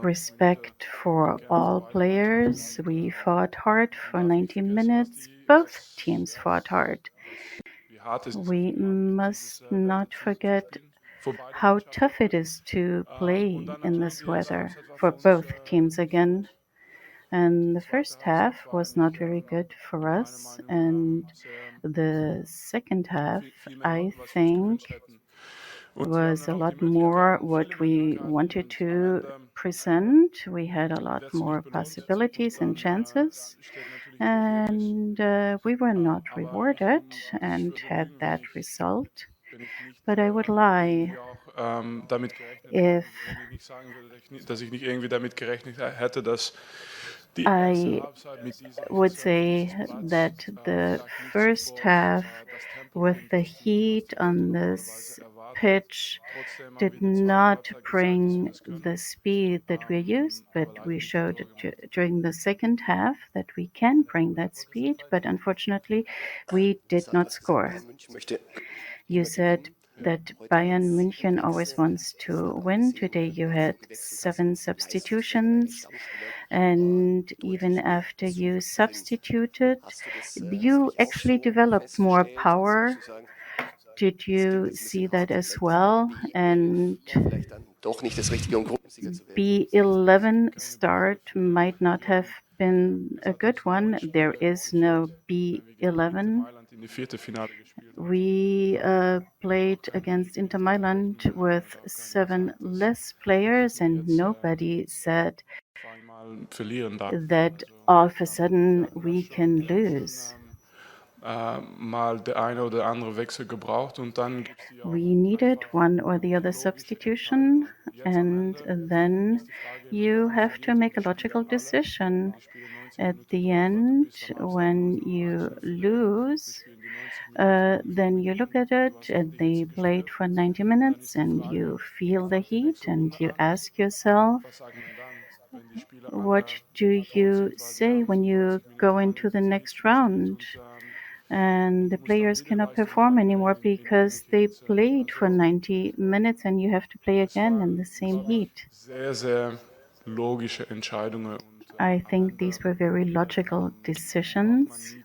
respect for all players. We fought hard for 90 minutes. Both teams fought hard. We must not forget how tough it is to play in this weather for both teams again. And the first half was not very good for us. And the second half, I think, was a lot more what we wanted to present. We had a lot more possibilities and chances, and we were not rewarded and had that result. But I would lie if I would say that the first half, with the heat on this pitch, did not bring the speed that we're used, but we showed during the second half that we can bring that speed, but unfortunately we did not score. You said that Bayern München always wants to win. Today you had 7 substitutions, and even after you substituted, you actually developed more power. Did you see that as well? And B11 start might not have been a good one. There is no B11. We played against Inter Mailand with 7 less players, and nobody said that all of a sudden we can lose. We needed one or the other substitution, and then you have to make a logical decision. At the end, when you lose, then you look at it, and they played for 90 minutes, and you feel the heat, and you ask yourself, what do you say when you go into the next round? And the players cannot perform anymore because they played for 90 minutes and you have to play again in the same heat. I think these were very logical decisions.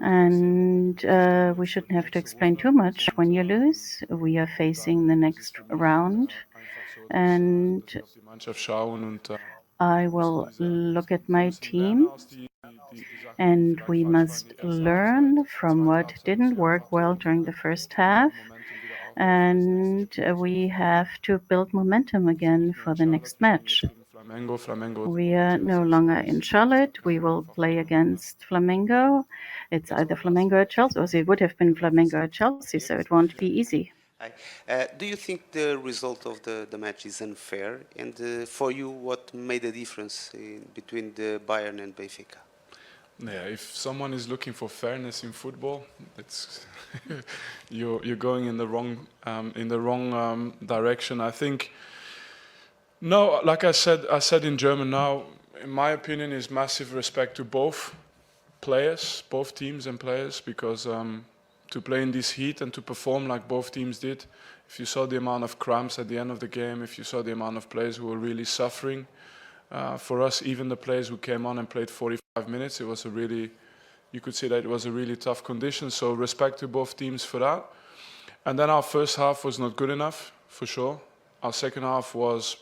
And we shouldn't have to explain too much when you lose. We are facing the next round. And I will look at my team, and we must learn from what didn't work well during the first half, and we have to build momentum again for the next match. We are no longer in Charlotte. We will play against Flamengo. It's either Flamengo or Chelsea, or it would have been Flamengo or Chelsea, so it won't be easy. Do you think the result of the match is unfair? And for you, what made the difference between the Bayern and Benfica? Yeah, if someone is looking for fairness in football, it's you're going in the wrong direction. I think. No, like I said in German now. In my opinion, is massive respect to both players, both teams and players, because to play in this heat and to perform like both teams did. If you saw the amount of cramps at the end of the game, if you saw the amount of players who were really suffering, for us, even the players who came on and played 45 minutes, it was a really, you could say that it was a really tough condition. So respect to both teams for that. And then our first half was not good enough, for sure. Our second half was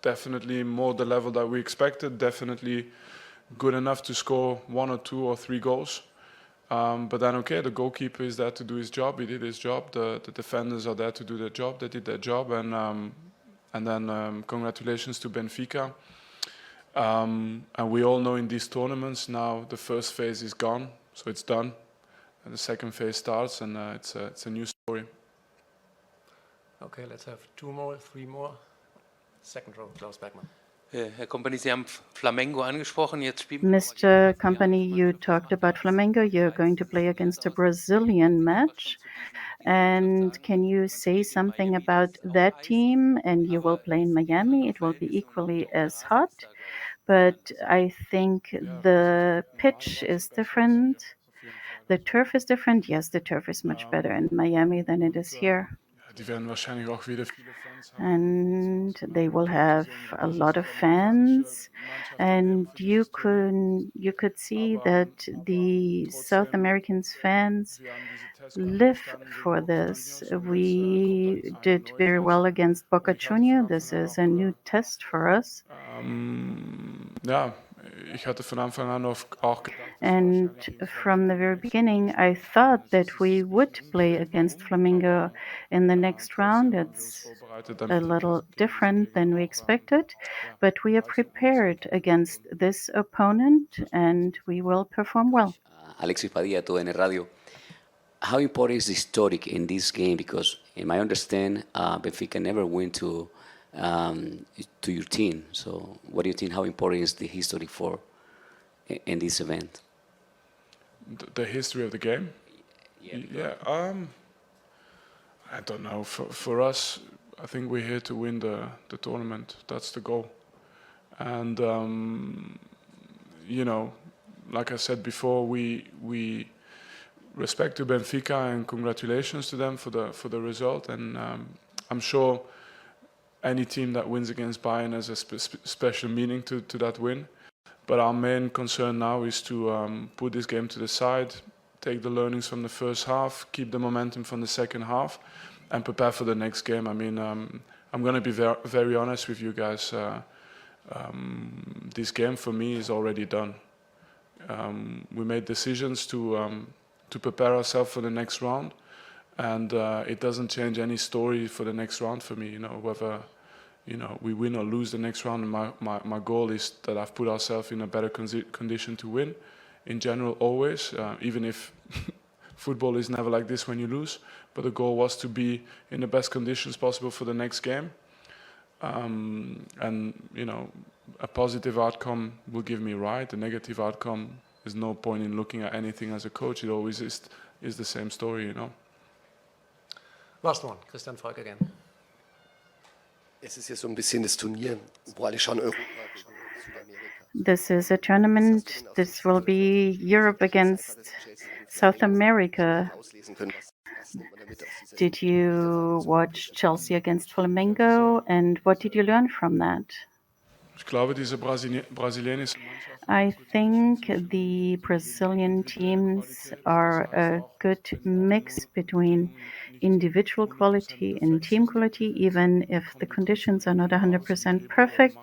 definitely more the level that we expected, definitely good enough to score 1 or 2 or 3 goals. But then, okay, the goalkeeper is there to do his job. He did his job. The defenders are there to do their job. They did their job. And then congratulations to Benfica. And we all know in these tournaments now the first phase is gone, so it's done. And the second phase starts, and it's a new story. Okay, let's have 2 more, 3 more. Second row, Klaus Bergmann. Herr Kompany, Sie haben Flamengo angesprochen. Jetzt spielen Mr. Kompany, you talked about Flamengo. You're going to play against a Brazilian match. And can you say something about that team? And you will play in Miami. It will be equally as hot. But I think the pitch is different. The turf is different. Yes, the turf is much better in Miami than it is here. Die werden wahrscheinlich auch wieder viele Fans haben. and they will have a lot of fans, and you could see that the South American fans Wir haben diese Testkampf live bestanden gegen for Boca this. Juniors und jetzt We kommt das did eine very Neues. well against Boca Und ich hatte Junior. von This Anfang an is a new test for us. ja, ich hatte von Anfang an auch gedacht, dass wir And wahrscheinlich from the very beginning, I thought that we would play against Flamengo in the next round. It's a little different than we expected, but we are prepared against this opponent and we will perform well. Alexis Padilla, TUDN Radio. How important is the historic in this game? Because in my understand, Benfica never went to your team. So what do you think? How important is the history for in this event? the history of the game. Yeah. I don't know. For us, I think we're here to win the tournament. That's the goal. And you know, like I said before, we respect to Benfica and congratulations to them for the result. And I'm sure any team that wins against Bayern has a special meaning to that win. But our main concern now is to put this game to the side, take the learnings from the first half, keep the momentum from the second half, and prepare for the next game. I mean, I'm going to be very honest with you guys. This game for me is already done. We made decisions to prepare ourselves for the next round, and it doesn't change any story for the next round for me. You know, whether we win or lose the next round, my goal is that I've put ourselves in a better condition to win. In general, always, even if football is never like this when you lose. But the goal was to be in the best conditions possible for the next game. And a positive outcome will give me right. A negative outcome, there's no point in looking at anything as a coach. It always is the same story, Last one, Christian Falk again. Es ist ja so ein bisschen das Turnier, wo alle schauen Europa gegen Südamerika. This is a tournament. This will be Europe against South America. Auslesen können, was nimmt man damit aus dieser Did you watch Chelsea against Flamengo, and what did you learn from that? Ich glaube, diese brasilianische Mannschaft. I think the Brazilian teams are a good mix between individual quality and team quality. Even if the conditions are not 100% perfect,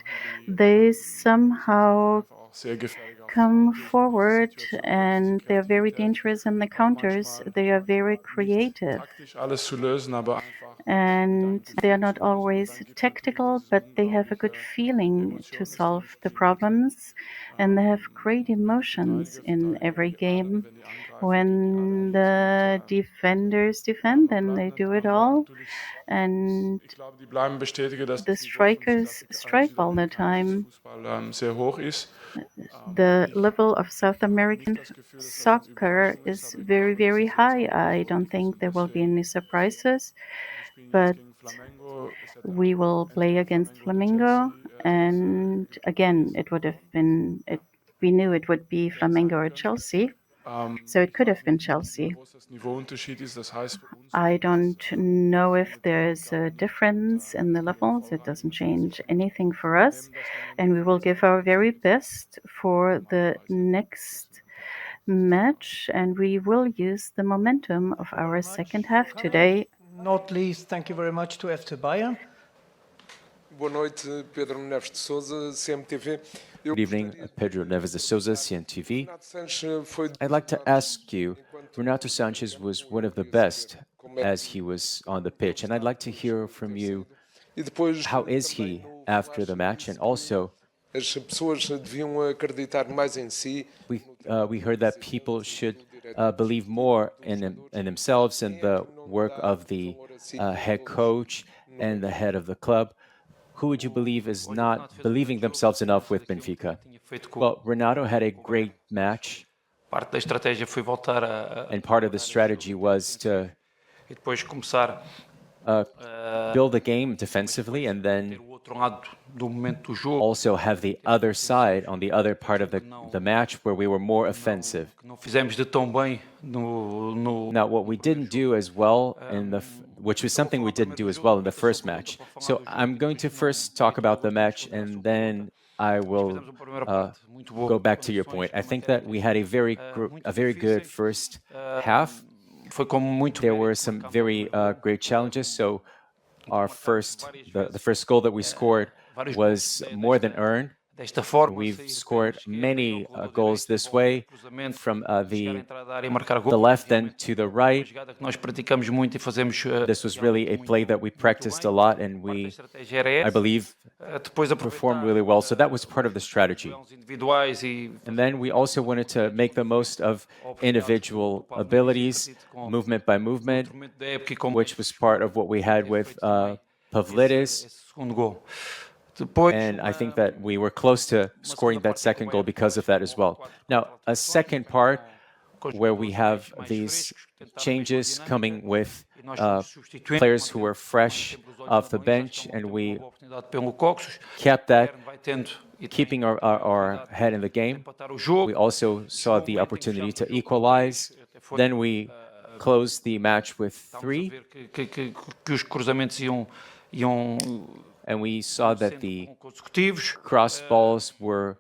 they somehow Sehr gefährlich. come forward and they're very dangerous in the counters. They are very creative. Taktisch alles zu lösen, aber einfach. And they are not always tactical, but they have a good feeling to solve the problems, and they have great emotions in every game. When the defenders defend, then they do it all, and Ich glaube, die bleiben bestätigen, dass the strikers strike all the time. Fußball sehr hoch ist. The level of South American soccer is very, very high. I don't think there will be any surprises, but we will play against Flamengo, and again, we knew it would be Flamengo or Chelsea, so it could have been Chelsea. Großes Niveauunterschied ist, das heißt für uns. I don't know if there's a difference in the levels. It doesn't change anything for us, and we will give our very best for the next match, and we will use the momentum of our second half today. Not least, thank you very much to FC Bayern. Boa noite, Pedro Neves de Sousa, CMTV. Good evening, Pedro Neves de Souza, CNTV. Renato Sanches foi I'd like to ask you, Renato Sanches was one of the best as he was on the pitch, and I'd like to hear from you, e depois how is he after the match? And also, as pessoas deviam acreditar mais em si. we heard that people should believe more in themselves and the work of the head coach and the head of the club. Who would you believe is not believing themselves enough with Benfica? Well, Renato had a great match, Parte da estratégia foi voltar and part of the strategy was to e depois começar build the game defensively and then o outro lado do momento do jogo. also have the other side on the other part of the match where we were more offensive. Que não fizemos de tão bem no Now, what we didn't do as well which was something we didn't do as well in the first match. So I'm going to first talk about the match, and then I will go back to your point. I think that we had a very good first half. There were some very great challenges. So the first goal that we scored was more than earned. We've scored many goals this way, from the left and to the right. This was really a play that we practiced a lot, and I believe, performed really well. So that was part of the strategy. And then we also wanted to make the most of individual abilities, movement by movement, which was part of what we had with Pavlidis. And I think that we were close to scoring that second goal because of that as well. Now, a second part where we have these changes coming with players who were fresh off the bench, and we kept that, keeping our head in the game. We also saw the opportunity to equalize. Then we closed the match with 3. And we saw that the cross balls were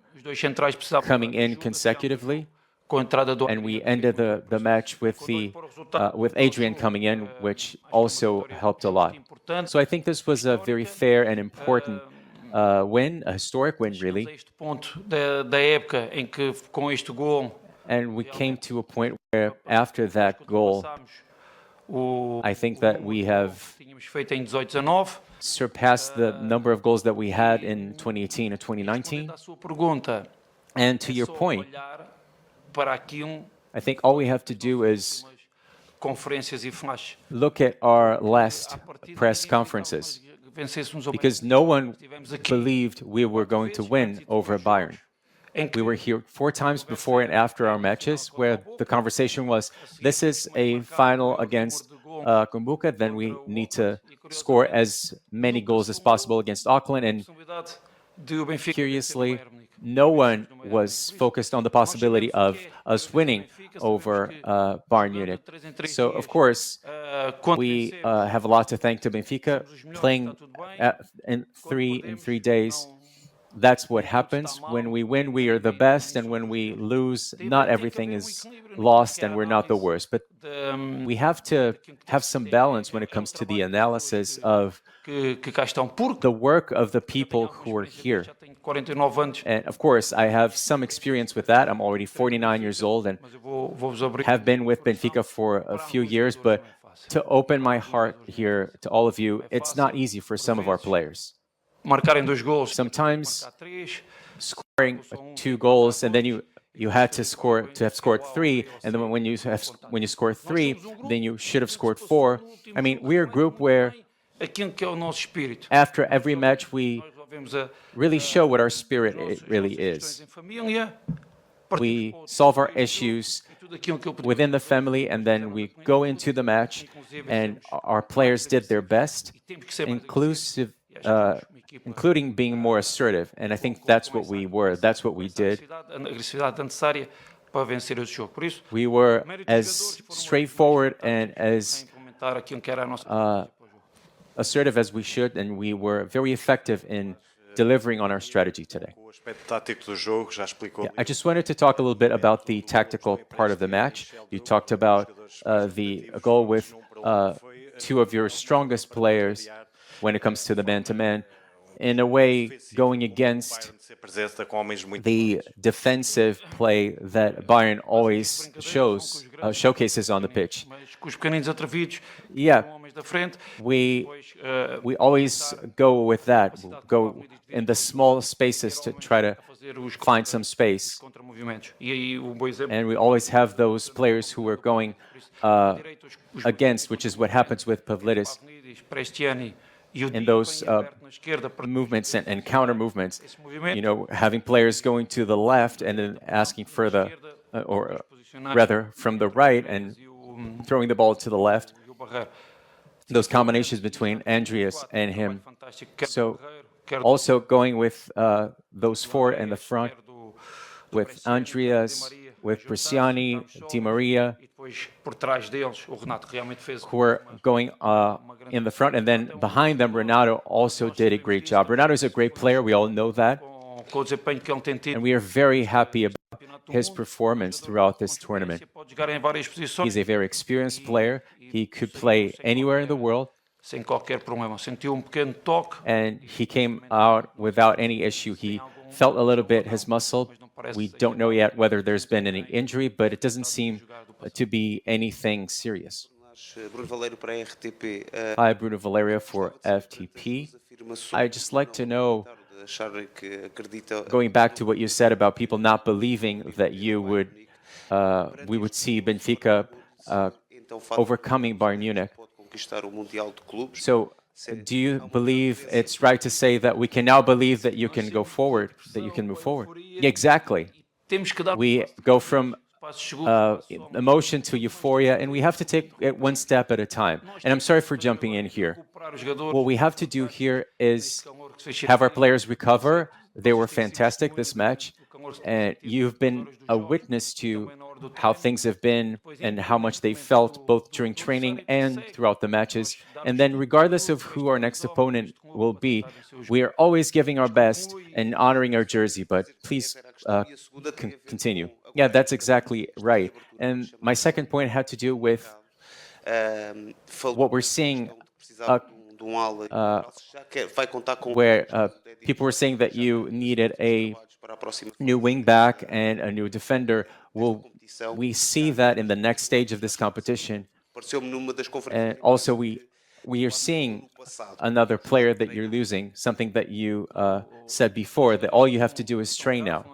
coming in consecutively. And we ended the match with Adrian coming in, which also helped a lot. So I think this was a very fair and important win, a historic win, really. And we came to a point where, after that goal, I think that we have surpassed the number of goals that we had in 2018 and 2019. And to your point, I think all we have to do is look at our last press conferences, because no one believed we were going to win over Bayern. We were here 4 times before and after our matches where the conversation was, this is a final against Kumbuka, then we need to score as many goals as possible against Auckland. And curiously, no one was focused on the possibility of us winning over Bayern Munich. So, of course, we have a lot to thank to Benfica. Playing in 3 days, that's what happens. When we win, we are the best, and when we lose, not everything is lost and we're not the worst. But we have to have some balance when it comes to the analysis of the work of the people who are here. And of course, I have some experience with that. I'm already 49 years old and have been with Benfica for a few years. But to open my heart here to all of you, it's not easy for some of our players. Sometimes scoring 2 goals, and then you had to have scored 3, and then when you score 3, then you should have scored 4. I mean, we're a group where after every match we really show what our spirit really is. We solve our issues within the family, and then we go into the match, and our players did their best, including being more assertive. And I think that's what we were. That's what we did. We were as straightforward and as assertive as we should, and we were very effective in delivering on our strategy today. Yeah, I just wanted to talk a little bit about the tactical part of the match. You talked about the goal with 2 of your strongest players when it comes to the man-to-man, in a way going against the defensive play that Bayern always showcases on the pitch. Yeah, we always go with that, go in the small spaces to try to find some space. And we always have those players who are going against, which is what happens with Pavlidis, in those movements and counter movements, having players going to the left and then asking for or rather from the right and throwing the ball to the left. Those combinations between Andreas and him. So also going with those 4 in the front, with Andreas, with Bresciani, Di Maria, who were going in the front, and then behind them, Renato also did a great job. Renato is a great player, we all know that, and we are very happy about his performance throughout this tournament. He's a very experienced player. He could play anywhere in the world, and he came out without any issue. He felt a little bit his muscle. We don't know yet whether there's been any injury, but it doesn't seem to be anything serious. Hi, Bruno Valerio for FTP. I'd just like to know, going back to what you said about people not believing that we would see Benfica overcoming Bayern Munich. So, do you believe it's right to say that we can now believe that you can go forward, that you can move forward? Exactly. We go from emotion to euphoria, and we have to take it one step at a time. And I'm sorry for jumping in here. What we have to do here is have our players recover. They were fantastic this match, and you've been a witness to how things have been and how much they felt both during training and throughout the matches. And then regardless of who our next opponent will be, we are always giving our best and honoring our jersey, but please continue. Yeah, that's exactly right. And my second point had to do with what we're seeing where people were saying that you needed a new wing back and a new defender. Will we see that in the next stage of this competition? And also, we are seeing another player that you're losing, something that you said before, that all you have to do is train now.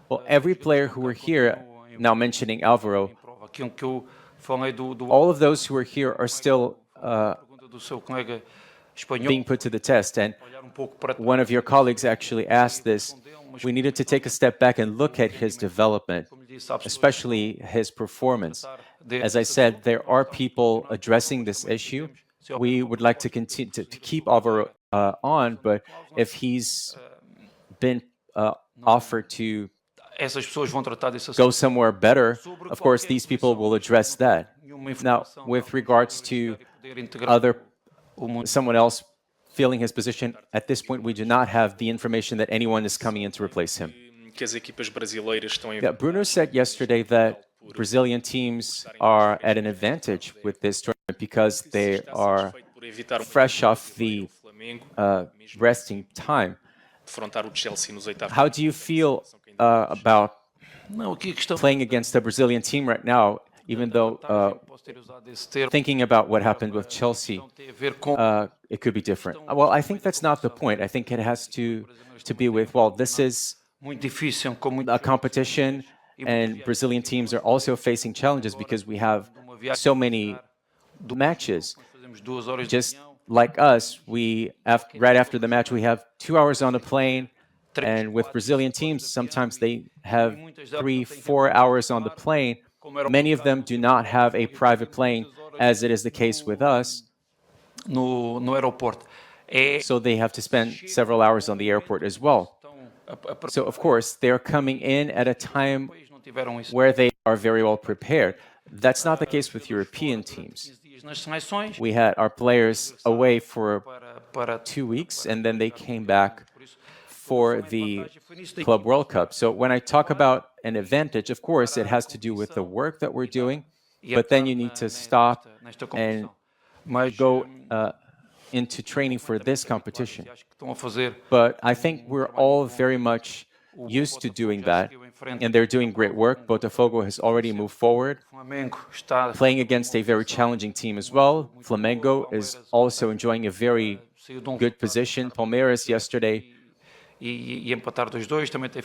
Well, every player who were here, now mentioning Alvaro, all of those who are here are still being put to the test. And one of your colleagues actually asked this. We needed to take a step back and look at his development, especially his performance. As I said, there are people addressing this issue. We would like to continue to keep Alvaro on, but if he's been offered to go somewhere better, of course, these people will address that. Now, with regards to someone else filling his position, at this point, we do not have the information that anyone is coming in to replace him. Yeah, Bruno said yesterday that Brazilian teams are at an advantage with this tournament because they are fresh off the resting time. How do you feel about playing against the Brazilian team right now, even though thinking about what happened with Chelsea, it could be different? Well, I think that's not the point. I think it has to be with, well, this is a competition, and Brazilian teams are also facing challenges because we have so many matches. Just like us, right after the match, we have 2 hours on the plane, and with Brazilian teams, sometimes they have 3-4 hours on the plane. Many of them do not have a private plane, as it is the case with us. So they have to spend several hours on the airport as well. So, of course, they're coming in at a time where they are very well prepared. That's not the case with European teams. We had our players away for 2 weeks, and then they came back for the Club World Cup. So when I talk about an advantage, of course, it has to do with the work that we're doing, but then you need to stop and go into training for this competition. But I think we're all very much used to doing that, and they're doing great work. Botafogo has already moved forward, playing against a very challenging team as well. Flamengo is also enjoying a very good position. Palmeiras yesterday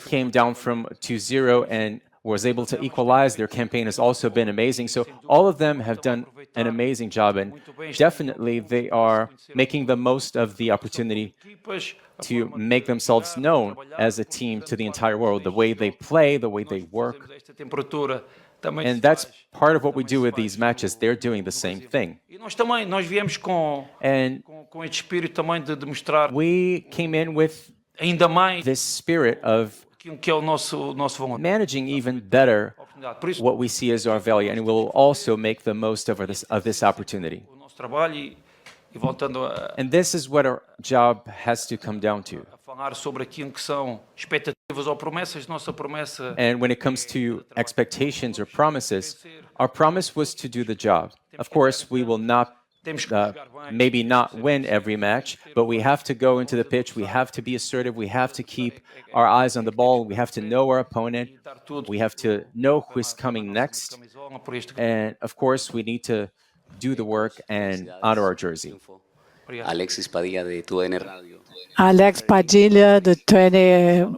came down from 2-0 and was able to equalize. Their campaign has also been amazing. So all of them have done an amazing job, and definitely they are making the most of the opportunity to make themselves known as a team to the entire world, the way they play, the way they work. And that's part of what we do with these matches. They're doing the same thing. And we came in with this spirit of managing even better what we see as our value, and we'll also make the most of this opportunity. And this is what our job has to come down to. And when it comes to expectations or promises, our promise was to do the job. Of course, we will not maybe not win every match, but we have to go into the pitch, we have to be assertive, we have to keep our eyes on the ball, we have to know our opponent, we have to know who is coming next, and of course we need to do the work and honor our jersey. Alexis Padilla de TUDN Radio. Alex Padilla, the 20.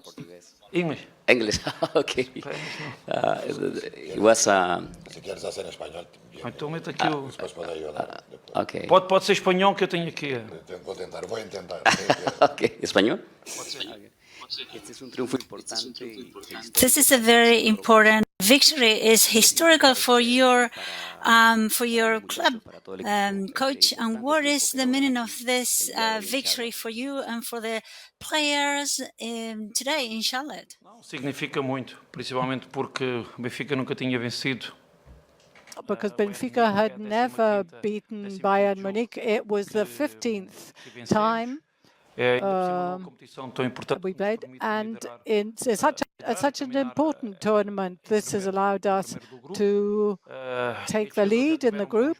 English. English, okay. It was Então mete aqui o... okay. Pode ser espanhol que eu tenho aqui. Okay, español. This is a very important victory. It's historical for your club, coach. And what is the meaning of this victory for you and for the players today in Charlotte? Significa muito, principalmente porque o Benfica nunca tinha vencido. Because Benfica had never beaten Bayern Munich. It was the 15th time we played, and it's such an important tournament. This has allowed us to take the lead in the group.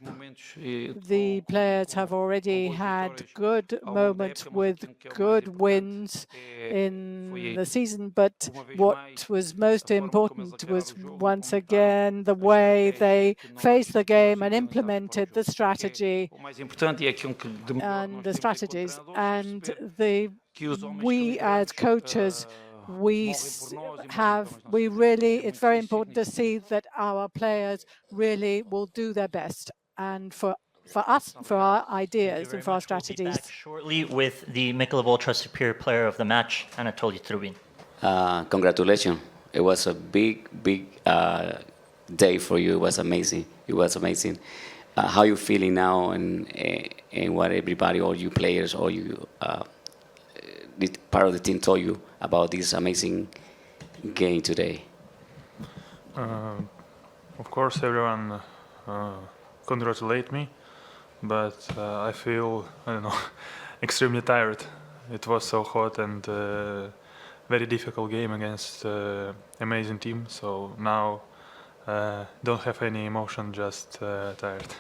The players have already had good moments with good wins in the season, but what was most important was once again the way they faced the game and implemented the strategy and the strategies. And we as coaches, it's very important to see that our players really will do their best, and for us, for our ideas and for our strategies. We'll be back shortly with the Michelob Ultra Superior Player of the Match, Anatoliy Trubin. Congratulations. It was a big day for you. It was amazing. How are you feeling now, and what everybody, all you players, all you part of the team told you about this amazing game today? Of course, everyone congratulate me, but I feel, extremely tired. It was so hot and very difficult game against amazing team. So now don't have any emotion, just tired.